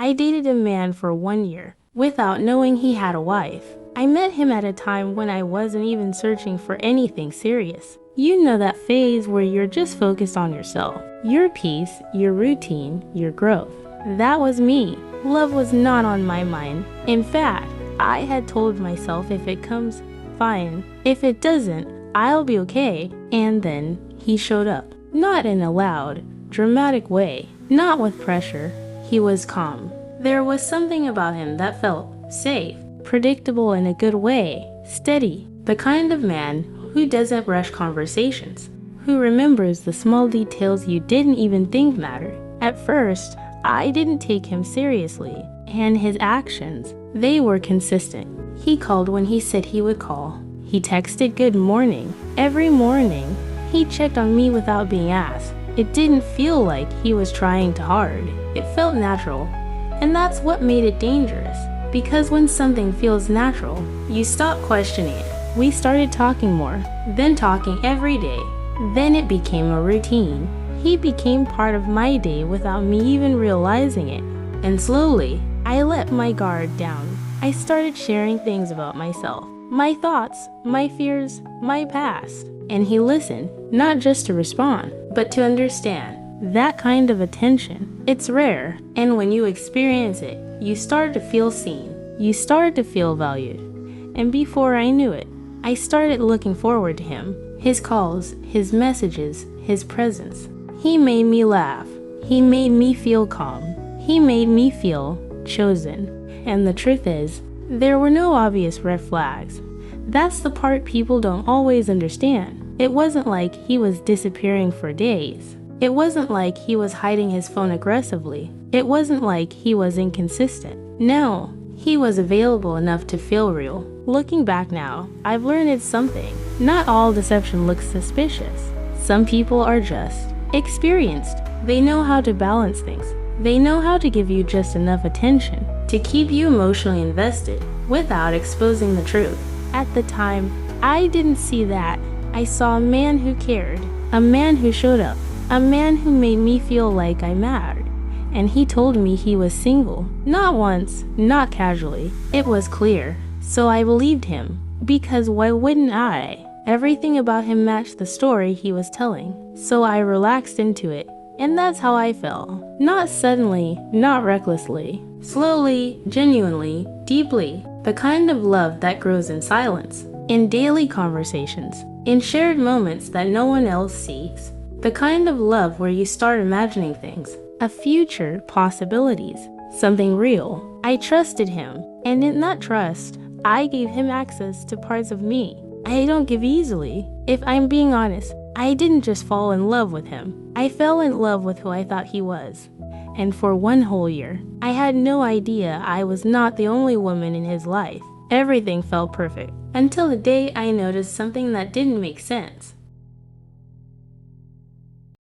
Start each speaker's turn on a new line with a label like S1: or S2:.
S1: I dated a man for 1 year without knowing he had a wife. I met him at a time when I wasn't even searching for anything serious. You know that phase where you're just focused on yourself, your peace, your routine, your growth. That was me. Love was not on my mind. In fact, I had told myself if it comes, fine. If it doesn't, I'll be okay. And then he showed up. Not in a loud, dramatic way. Not with pressure. He was calm. There was something about him that felt safe, predictable in a good way, steady. The kind of man who doesn't rush conversations, who remembers the small details you didn't even think mattered. At first, I didn't take him seriously, and his actions, they were consistent. He called when he said he would call. He texted good morning every morning. He checked on me without being asked. It didn't feel like he was trying too hard. It felt natural. And that's what made it dangerous. Because when something feels natural, you stop questioning it. We started talking more, then talking every day. Then it became a routine. He became part of my day without me even realizing it. And slowly, I let my guard down. I started sharing things about myself, my thoughts, my fears, my past. And he listened, not just to respond, but to understand. That kind of attention, it's rare. And when you experience it, you start to feel seen. You start to feel valued. And before I knew it, I started looking forward to him. His calls, his messages, his presence. He made me laugh. He made me feel calm. He made me feel chosen. And the truth is, there were no obvious red flags. That's the part people don't always understand. It wasn't like he was disappearing for days. It wasn't like he was hiding his phone aggressively. It wasn't like he was inconsistent. No, he was available enough to feel real. Looking back now, I've learned it's something. Not all deception looks suspicious. Some people are just experienced. They know how to balance things. They know how to give you just enough attention to keep you emotionally invested without exposing the truth. At the time, I didn't see that. I saw a man who cared, a man who showed up, a man who made me feel like I mattered. And he told me he was single. Not once, not casually. It was clear. So I believed him. Because why wouldn't I? Everything about him matched the story he was telling. So I relaxed into it. And that's how I fell. Not suddenly, not recklessly. Slowly, genuinely, deeply. The kind of love that grows in silence. In daily conversations. In shared moments that no one else sees. The kind of love where you start imagining things. A future possibilities. Something real. I trusted him. And in that trust, I gave him access to parts of me I don't give easily. If I'm being honest, I didn't just fall in love with him. I fell in love with who I thought he was. And for 1 whole year, I had no idea I was not the only woman in his life. Everything felt perfect. Until the day I noticed something that didn't make sense.